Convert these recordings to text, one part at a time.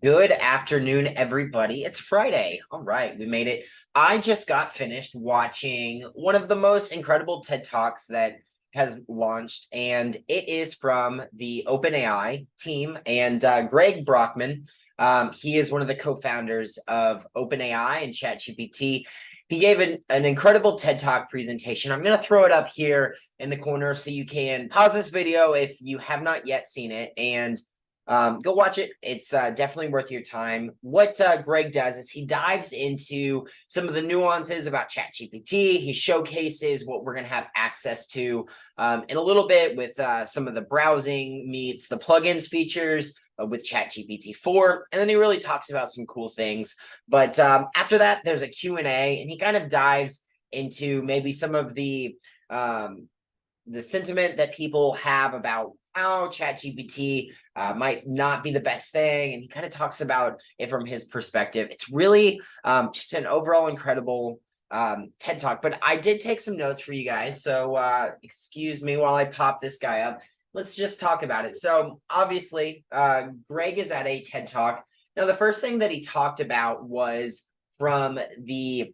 Good afternoon, everybody. It's Friday. All right, we made it. I just got finished watching one of the most incredible TED Talks that has launched, and it is from the OpenAI team and Greg Brockman. He is one of the co-founders of OpenAI and ChatGPT. He gave an incredible TED Talk presentation. I'm going to throw it up here in the corner so you can pause this video if you have not yet seen it and go watch it. It's definitely worth your time. What Greg does is he dives into some of the nuances about ChatGPT. He showcases what we're going to have access to in a little bit with some of the browsing meets the plugins features with ChatGPT 4. And then he really talks about some cool things. But after that, there's a Q&A, and he kind of dives into maybe some of the sentiment that people have about how ChatGPT might not be the best thing. And he kind of talks about it from his perspective. It's really just an overall incredible TED Talk. But I did take some notes for you guys. So excuse me while I pop this guy up. Let's just talk about it. So obviously, Greg is at a TED Talk. Now, the first thing that he talked about was from the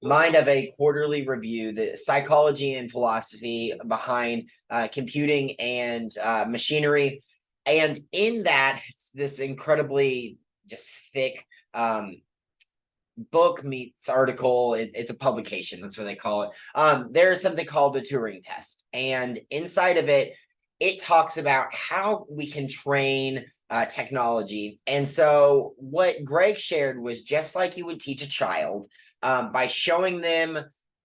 mind of a quarterly review, the psychology and philosophy behind computing and machinery. And in that, it's this incredibly just thick book meets article. It's a publication. That's what they call it. There's something called the Turing test. And inside of it, it talks about how we can train technology. And so what Greg shared was just like you would teach a child, by showing them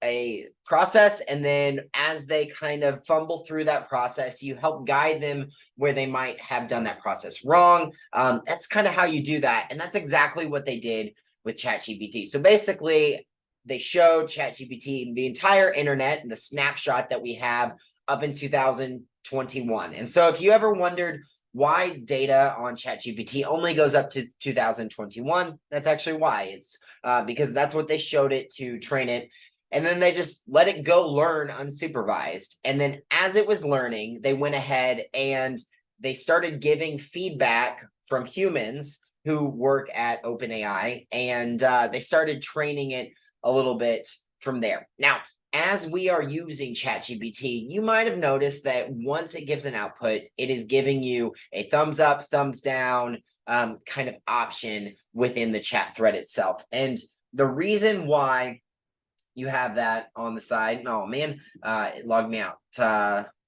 a process, and then as they kind of fumble through that process, you help guide them where they might have done that process wrong. That's kind of how you do that, and that's exactly what they did with ChatGPT. So basically, they showed ChatGPT the entire internet, the snapshot that we have up in 2021. And so if you ever wondered why data on ChatGPT only goes up to 2021, that's actually why. It's because that's what they showed it to train it. And then they just let it go learn unsupervised. And then as it was learning, they went ahead and they started giving feedback from humans who work at OpenAI, and they started training it a little bit from there. Now, as we are using ChatGPT, you might have noticed that once it gives an output, it is giving you a thumbs up, thumbs down kind of option within the chat thread itself. And the reason why you have that on the side, oh man, it logged me out.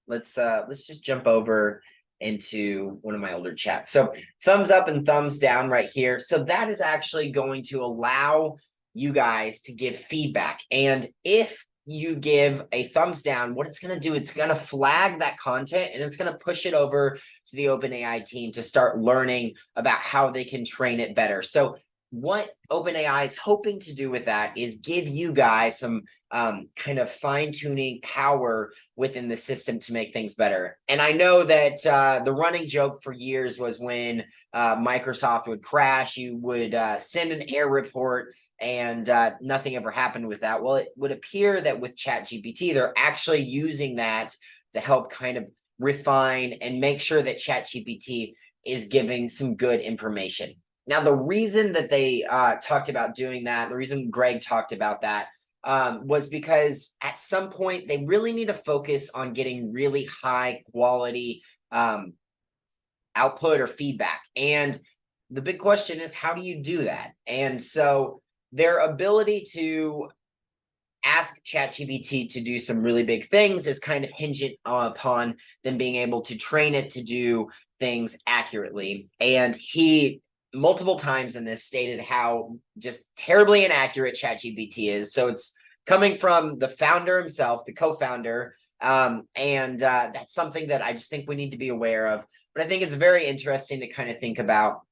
Let's just jump over into one of my older chats. So thumbs up and thumbs down right here. So that is actually going to allow you guys to give feedback. And if you give a thumbs down, what it's going to do, it's going to flag that content, and it's going to push it over to the OpenAI team to start learning about how they can train it better. So what OpenAI is hoping to do with that is give you guys some kind of fine-tuning power within the system to make things better. And I know that the running joke for years was when Microsoft would crash, you would send an error report, and nothing ever happened with that. Well, it would appear that with ChatGPT, they're actually using that to help kind of refine and make sure that ChatGPT is giving some good information. Now, the reason that they talked about doing that, the reason Greg talked about that, was because at some point they really need to focus on getting really high quality output or feedback. And the big question is, how do you do that? And so their ability to ask ChatGPT to do some really big things is kind of hinged upon them being able to train it to do things accurately. And he multiple times in this stated how just terribly inaccurate ChatGPT is. So it's coming from the founder himself, the co-founder, and that's something that I just think we need to be aware of. But I think it's very interesting to kind of think about.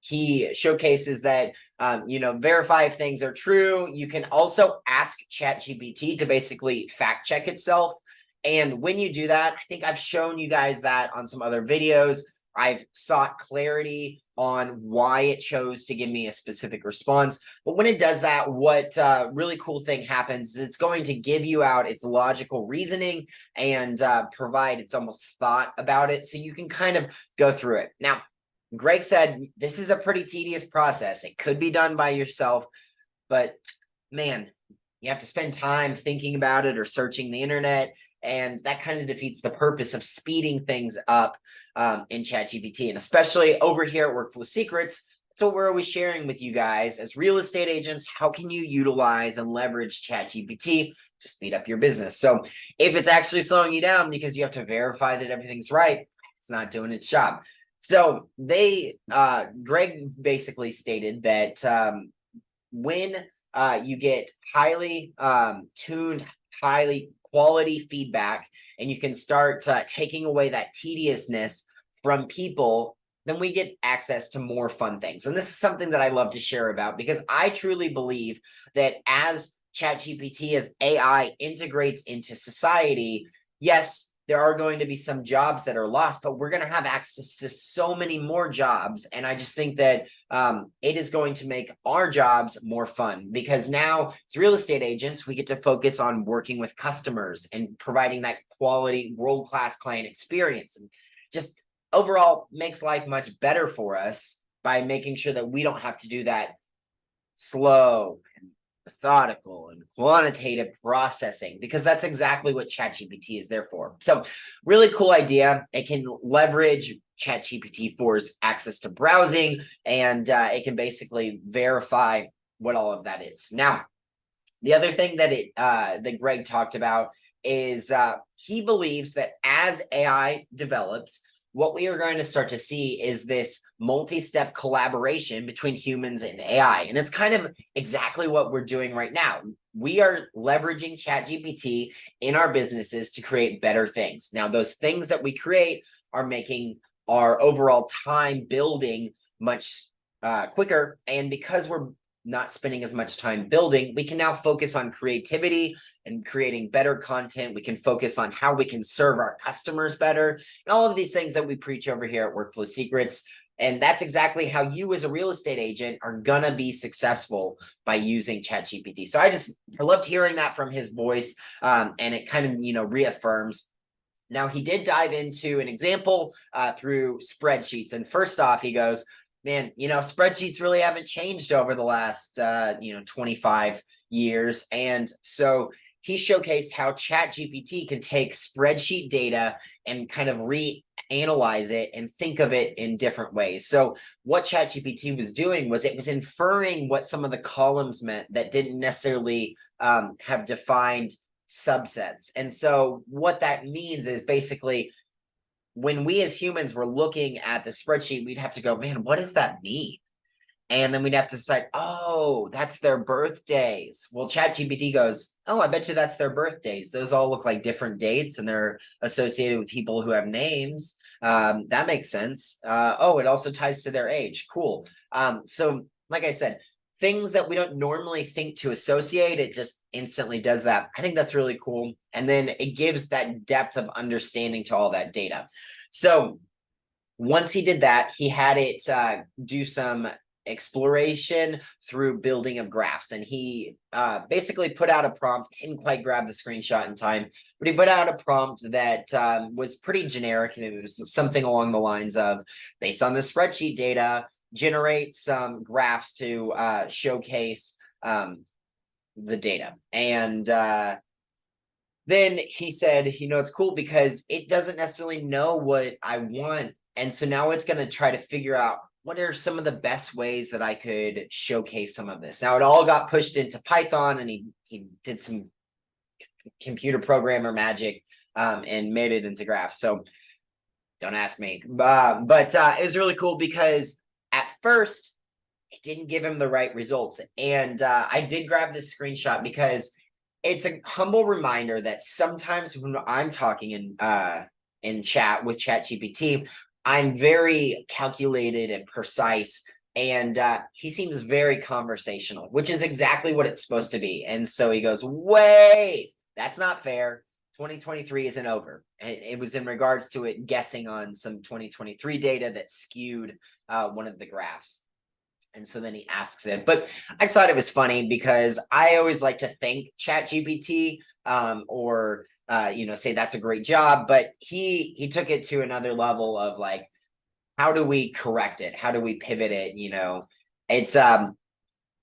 He showcases that, verify if things are true. You can also ask ChatGPT to basically fact check itself. And when you do that, I think I've shown you guys that on some other videos. I've sought clarity on why it chose to give me a specific response. But when it does that, what really cool thing happens is it's going to give you out its logical reasoning and provide its almost thought about it. So you can kind of go through it. Now, Greg said, this is a pretty tedious process. It could be done by yourself, but man, you have to spend time thinking about it or searching the internet. And that kind of defeats the purpose of speeding things up in ChatGPT. And especially over here at Workflow Secrets, so we're always sharing with you guys as real estate agents, how can you utilize and leverage ChatGPT to speed up your business? So if it's actually slowing you down because you have to verify that everything's right, it's not doing its job. So Greg basically stated that when you get highly tuned, highly quality feedback, and you can start taking away that tediousness from people, then we get access to more fun things. And this is something that I love to share about, because I truly believe that as ChatGPT, as AI integrates into society, yes, there are going to be some jobs that are lost, but we're going to have access to so many more jobs. And I just think that it is going to make our jobs more fun, because now as real estate agents, we get to focus on working with customers and providing that quality, world-class client experience. And just overall makes life much better for us by making sure that we don't have to do that slow and methodical and quantitative processing, because that's exactly what ChatGPT is there for. So really cool idea. It can leverage ChatGPT 4's access to browsing, and it can basically verify what all of that is. Now, the other thing that that Greg talked about is he believes that as AI develops, what we are going to start to see is this multi-step collaboration between humans and AI. And it's kind of exactly what we're doing right now. We are leveraging ChatGPT in our businesses to create better things. Now, those things that we create are making our overall time building much quicker. And because we're not spending as much time building, we can now focus on creativity and creating better content. We can focus on how we can serve our customers better, and all of these things that we preach over here at Workflow Secrets. And that's exactly how you as a real estate agent are gonna be successful, by using ChatGPT. So I loved hearing that from his voice, and it kind of reaffirms. Now, he did dive into an example through spreadsheets. And first off, he goes, man, spreadsheets really haven't changed over the last 25 years. And so he showcased how ChatGPT can take spreadsheet data and kind of reanalyze it and think of it in different ways. So what ChatGPT was doing was it was inferring what some of the columns meant that didn't necessarily have defined subsets. And so what that means is basically, when we as humans were looking at the spreadsheet, we'd have to go, man, what does that mean? And then we'd have to decide, oh, that's their birthdays. Well, ChatGPT goes, oh, I bet you that's their birthdays. Those all look like different dates, and they're associated with people who have names. That makes sense. Oh, it also ties to their age. Cool. So like I said, things that we don't normally think to associate, it just instantly does that. I think that's really cool. And then it gives that depth of understanding to all that data. So once he did that, he had it do some exploration through building of graphs. And he basically put out a prompt. I didn't quite grab the screenshot in time, but he put out a prompt that was pretty generic. And it was something along the lines of, based on the spreadsheet data, generate some graphs to showcase the data. And then he said, it's cool because it doesn't necessarily know what I want. And so now it's going to try to figure out what are some of the best ways that I could showcase some of this. Now, it all got pushed into Python, and he did some computer programmer magic and made it into graphs. So don't ask me. But it was really cool because at first, it didn't give him the right results. And I did grab this screenshot because it's a humble reminder that sometimes when I'm talking in chat with ChatGPT, I'm very calculated and precise. And he seems very conversational, which is exactly what it's supposed to be. And so he goes, wait, that's not fair. 2023 isn't over. And it was in regards to it guessing on some 2023 data that skewed one of the graphs. And so then he asks it. But I just thought it was funny because I always like to thank ChatGPT or say that's a great job. But he took it to another level of like, how do we correct it? How do we pivot it? It's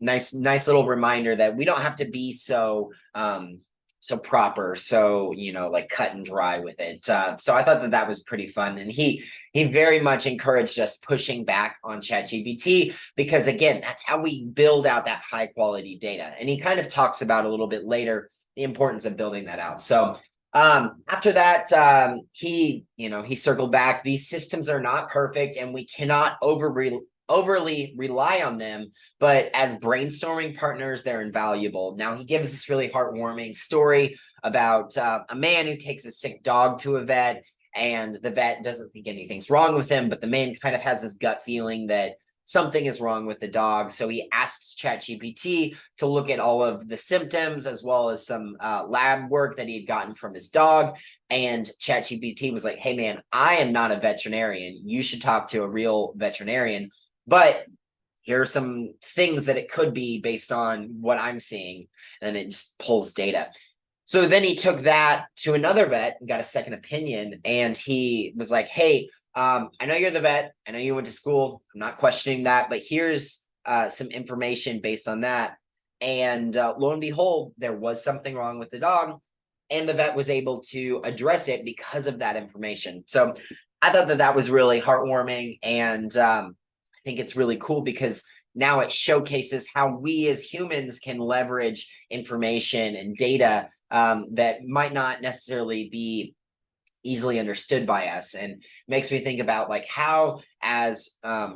nice little reminder that we don't have to be so proper, so like cut and dry with it. So I thought that was pretty fun, and he very much encouraged us pushing back on ChatGPT, because again, that's how we build out that high quality data. And he kind of talks about a little bit later the importance of building that out. So after that, he circled back. These systems are not perfect, and we cannot overly rely on them, but as brainstorming partners, they're invaluable. Now, he gives this really heartwarming story about a man who takes a sick dog to a vet, and the vet doesn't think anything's wrong with him, but the man kind of has this gut feeling that something is wrong with the dog. So he asks ChatGPT to look at all of the symptoms, as well as some lab work that he had gotten from his dog. And ChatGPT was like, hey, man, I am not a veterinarian. You should talk to a real veterinarian. But here are some things that it could be based on what I'm seeing. And it just pulls data. So then he took that to another vet and got a second opinion. And he was like, hey, I know you're the vet. I know you went to school. I'm not questioning that. But here's some information based on that. And lo and behold, there was something wrong with the dog. And the vet was able to address it because of that information. So I thought that was really heartwarming. And I think it's really cool because now it showcases how we as humans can leverage information and data that might not necessarily be easily understood by us, and makes me think about like how as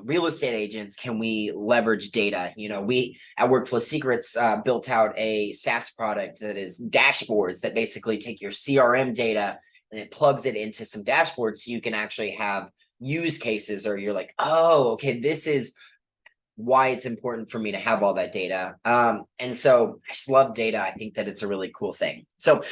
real estate agents can we leverage data. We at Workflow Secrets built out a SaaS product that is dashboards that basically take your CRM data and it plugs it into some dashboards, so you can actually have use cases, or you're like, oh, okay, this is why it's important for me to have all that data. And so I just love data. I think that it's a really cool thing. So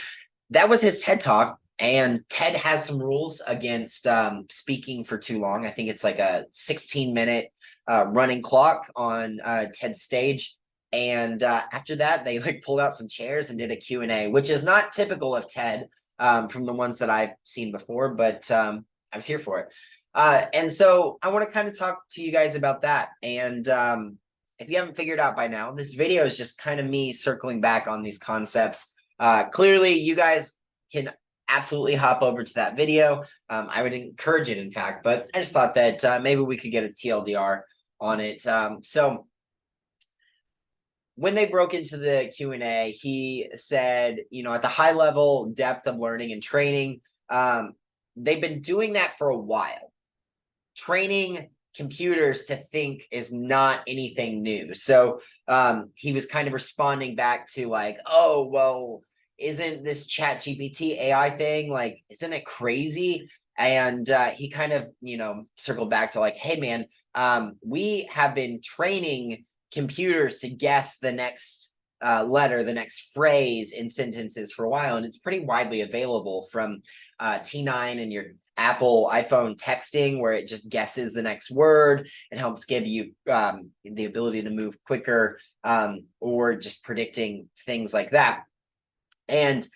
that was his TED Talk. And TED has some rules against speaking for too long. I think it's like a 16-minute running clock on TED's stage. And after that, they like pulled out some chairs and did a Q&A, which is not typical of TED from the ones that I've seen before, but I was here for it. And so I want to kind of talk to you guys about that. And if you haven't figured out by now, this video is just kind of me circling back on these concepts. Clearly, you guys can absolutely hop over to that video. I would encourage it, in fact, but I just thought that maybe we could get a TLDR on it. So when they broke into the Q&A, he said, at the high level depth of learning and training, they've been doing that for a while. Training computers to think is not anything new. So he was kind of responding back to like, oh, well, isn't this ChatGPT AI thing, like, isn't it crazy? And he kind of, circled back to like, hey, man, we have been training computers to guess the next letter, the next phrase in sentences for a while. And it's pretty widely available, from T9 and your Apple iPhone texting, where it just guesses the next word and helps give you the ability to move quicker, or just predicting things like that. And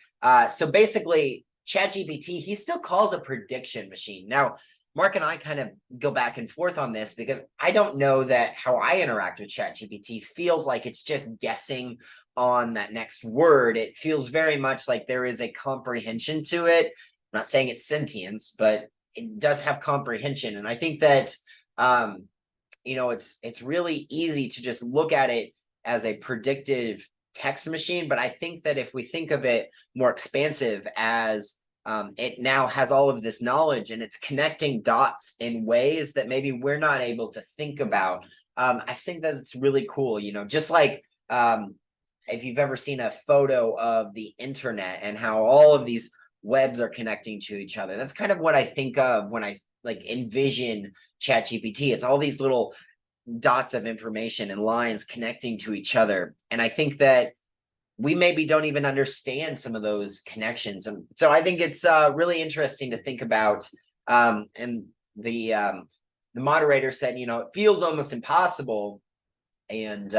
so basically, ChatGPT, he still calls a prediction machine. Now, Mark and I kind of go back and forth on this, because I don't know that how I interact with ChatGPT feels like it's just guessing on that next word. It feels very much like there is a comprehension to it. I'm not saying it's sentience, but it does have comprehension. And I think that, it's really easy to just look at it as a predictive text machine. But I think that if we think of it more expansive as it now has all of this knowledge, and it's connecting dots in ways that maybe we're not able to think about. I think that it's really cool, just like if you've ever seen a photo of the internet and how all of these webs are connecting to each other. That's kind of what I think of when I like envision ChatGPT. It's all these little dots of information and lines connecting to each other. And I think that we maybe don't even understand some of those connections. And so I think it's really interesting to think about. And the moderator said, it feels almost impossible. And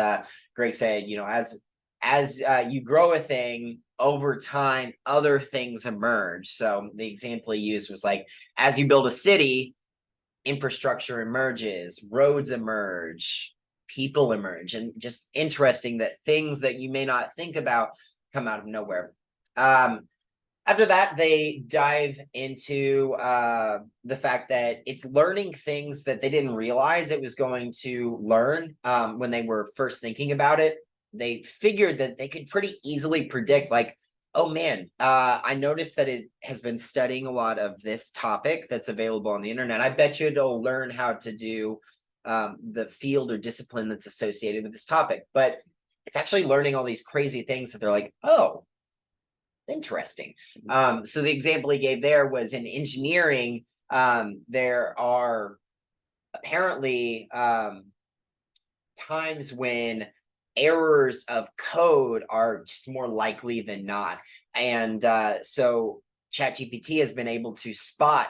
Greg said, as you grow a thing over time, other things emerge. So the example he used was like, as you build a city, infrastructure emerges, roads emerge, people emerge, and just interesting that things that you may not think about come out of nowhere. After that, they dive into the fact that it's learning things that they didn't realize it was going to learn when they were first thinking about it. They figured that they could pretty easily predict, like, oh man, I noticed that it has been studying a lot of this topic that's available on the internet. I bet you it'll learn how to do the field or discipline that's associated with this topic. But it's actually learning all these crazy things that they're like, oh, interesting. So the example he gave there was in engineering. There are apparently times when errors of code are just more likely than not. And so ChatGPT has been able to spot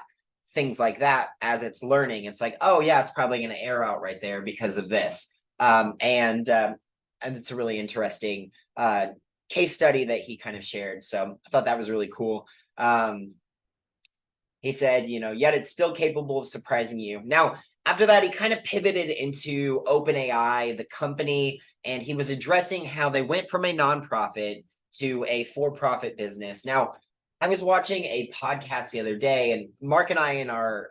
things like that as it's learning. It's like, oh yeah, it's probably going to error out right there because of this. And it's a really interesting case study that he kind of shared. So I thought that was really cool. He said, yet it's still capable of surprising you. Now, after that, he kind of pivoted into OpenAI, the company, and he was addressing how they went from a nonprofit to a for-profit business. Now, I was watching a podcast the other day, and Mark and I in our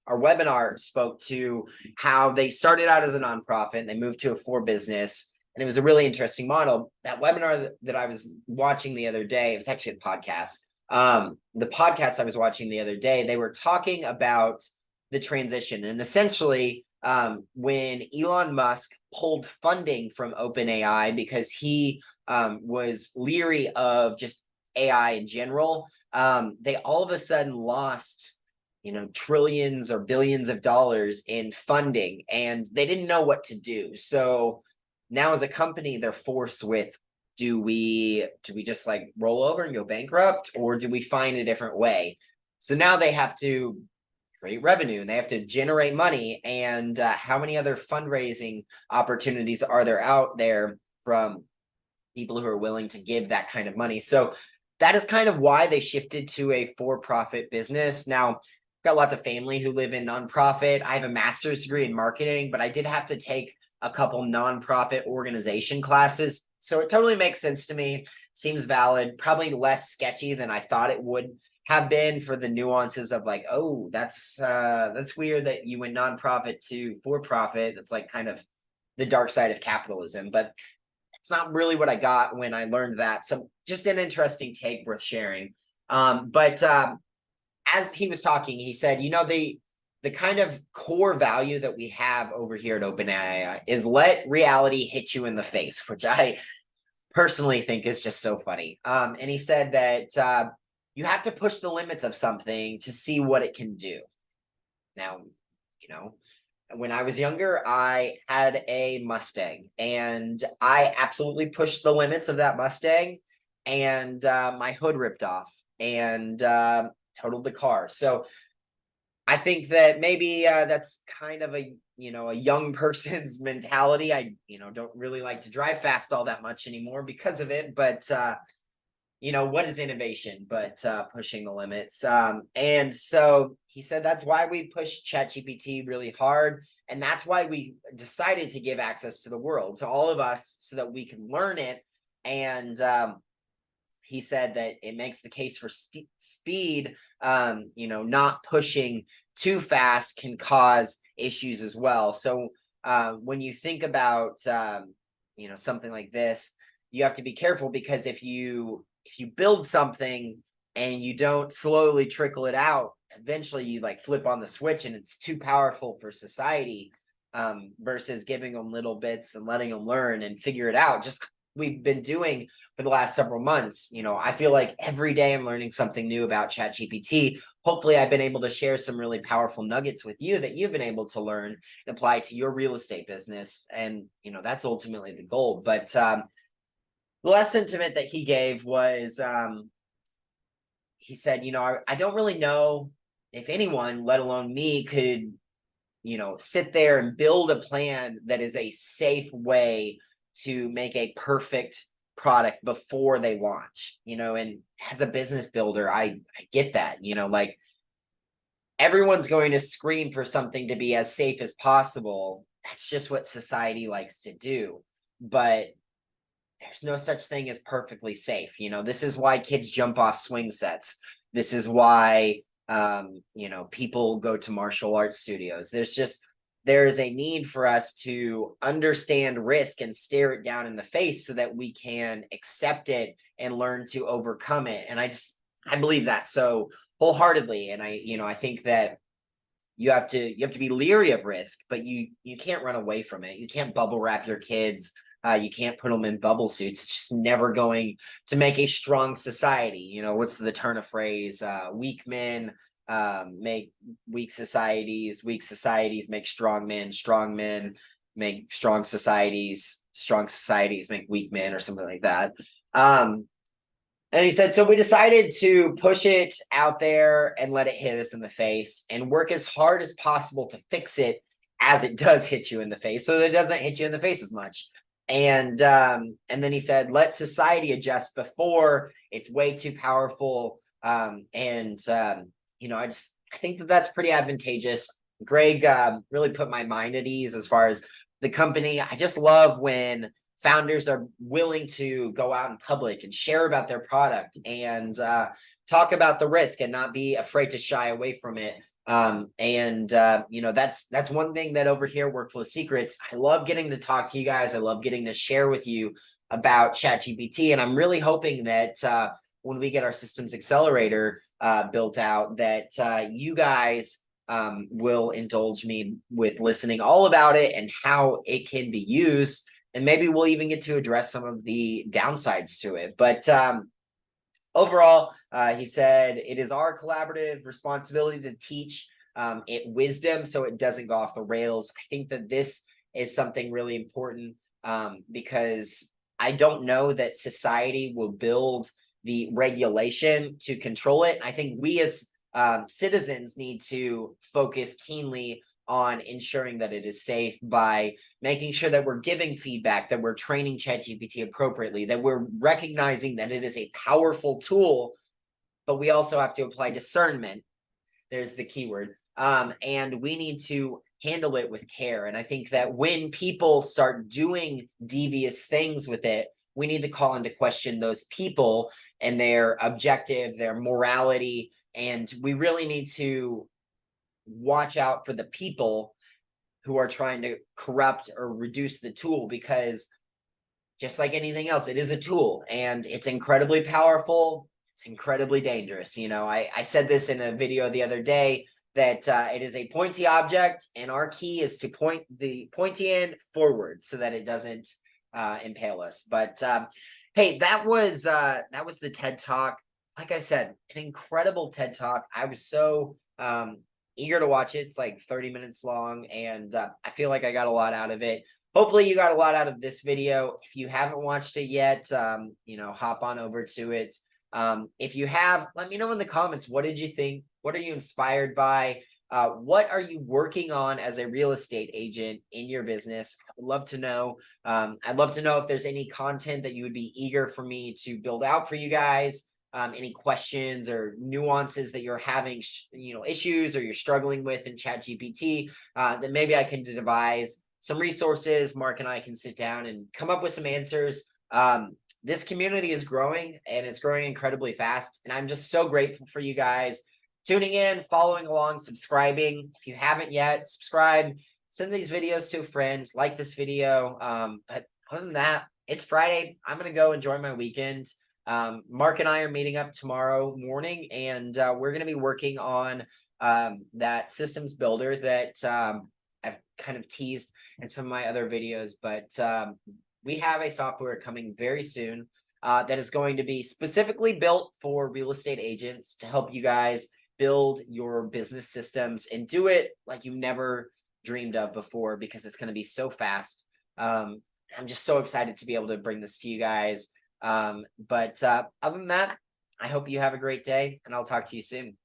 webinar spoke to how they started out as a nonprofit and they moved to a for business. And it was a really interesting model. That webinar that I was watching the other day, it was actually a podcast. The podcast I was watching the other day, they were talking about the transition. And essentially, when Elon Musk pulled funding from OpenAI because he was leery of just AI in general, they all of a sudden lost trillions or billions of dollars in funding, and they didn't know what to do. So now as a company, they're forced with, do we just like roll over and go bankrupt, or do we find a different way? So now they have to create revenue and they have to generate money. And how many other fundraising opportunities are there out there from people who are willing to give that kind of money? So that is kind of why they shifted to a for-profit business. Now, I've got lots of family who live in nonprofit. I have a master's degree in marketing, but I did have to take a couple nonprofit organization classes. So it totally makes sense to me. Seems valid, probably less sketchy than I thought it would have been for the nuances of like, oh, that's weird that you went nonprofit to for-profit. That's like kind of the dark side of capitalism, but it's not really what I got when I learned that. So just an interesting take worth sharing. But as he was talking, he said, the kind of core value that we have over here at OpenAI is let reality hit you in the face, which I personally think is just so funny. And he said that you have to push the limits of something to see what it can do. Now, when I was younger, I had a Mustang, and I absolutely pushed the limits of that Mustang, and my hood ripped off and totaled the car. So I think that maybe that's kind of a young person's mentality. I don't really like to drive fast all that much anymore because of it. But what is innovation but pushing the limits? And so he said that's why we push ChatGPT really hard, and that's why we decided to give access to the world to all of us so that we can learn it. And he said that it makes the case for speed. Not pushing too fast can cause issues as well. So when you think about something like this, you have to be careful, because if you build something and you don't slowly trickle it out, eventually you like flip on the switch and it's too powerful for society, versus giving them little bits and letting them learn and figure it out. Just we've been doing for the last several months. I feel like every day I'm learning something new about ChatGPT. Hopefully I've been able to share some really powerful nuggets with you that you've been able to learn and apply to your real estate business. And, that's ultimately the goal. But the last sentiment that he gave was, he said, I don't really know if anyone, let alone me, could, sit there and build a plan that is a safe way to make a perfect product before they launch, and as a business builder, I get that, like everyone's going to scream for something to be as safe as possible. That's just what society likes to do. But there's no such thing as perfectly safe. This is why kids jump off swing sets. This is why, people go to martial arts studios. There's a need for us to understand risk and stare it down in the face so that we can accept it and learn to overcome it. And I believe that so wholeheartedly. And I think that you have to be leery of risk, but you can't run away from it. You can't bubble wrap your kids. You can't put them in bubble suits. It's just never going to make a strong society. What's the turn of phrase? Weak men make weak societies make strong men make strong societies make weak men, or something like that. And he said, so we decided to push it out there and let it hit us in the face and work as hard as possible to fix it as it does hit you in the face, so that it doesn't hit you in the face as much. And then he said, let society adjust before it's way too powerful. I think that that's pretty advantageous. Greg really put my mind at ease as far as the company. I just love when founders are willing to go out in public and share about their product and talk about the risk and not be afraid to shy away from it. That's one thing that over here, Workflow Secrets, I love getting to talk to you guys. I love getting to share with you about ChatGPT. And I'm really hoping that when we get our systems accelerator built out, that you guys will indulge me with listening all about it and how it can be used. And maybe we'll even get to address some of the downsides to it. But overall, he said, it is our collaborative responsibility to teach it wisdom so it doesn't go off the rails. I think that this is something really important because I don't know that society will build the regulation to control it. I think we as citizens need to focus keenly on ensuring that it is safe by making sure that we're giving feedback, that we're training ChatGPT appropriately, that we're recognizing that it is a powerful tool, but we also have to apply discernment. There's the keyword. And we need to handle it with care. And I think that when people start doing devious things with it, we need to call into question those people and their objective, their morality. And we really need to watch out for the people who are trying to corrupt or reduce the tool, because just like anything else, it is a tool and it's incredibly powerful. It's incredibly dangerous. I said this in a video the other day that it is a pointy object, and our key is to point the pointy end forward so that it doesn't impale us. But hey, that was the TED Talk. Like I said, an incredible TED Talk. I was so eager to watch it. It's like 30 minutes long, and I feel like I got a lot out of it. Hopefully you got a lot out of this video. If you haven't watched it yet, hop on over to it. If you have, let me know in the comments, what did you think? What are you inspired by? What are you working on as a real estate agent in your business? I would love to know. I'd love to know if there's any content that you would be eager for me to build out for you guys. Any questions or nuances that you're having, issues or you're struggling with in ChatGPT, then maybe I can devise some resources. Mark and I can sit down and come up with some answers. This community is growing, and it's growing incredibly fast. And I'm just so grateful for you guys tuning in, following along, subscribing. If you haven't yet, subscribe, send these videos to a friend, like this video. But other than that, it's Friday. I'm going to go enjoy my weekend. Mark and I are meeting up tomorrow morning, and we're going to be working on that systems builder that I've kind of teased in some of my other videos. But we have a software coming very soon that is going to be specifically built for real estate agents to help you guys build your business systems and do it like you never dreamed of before, because it's going to be so fast. I'm just so excited to be able to bring this to you guys. But other than that, I hope you have a great day, and I'll talk to you soon.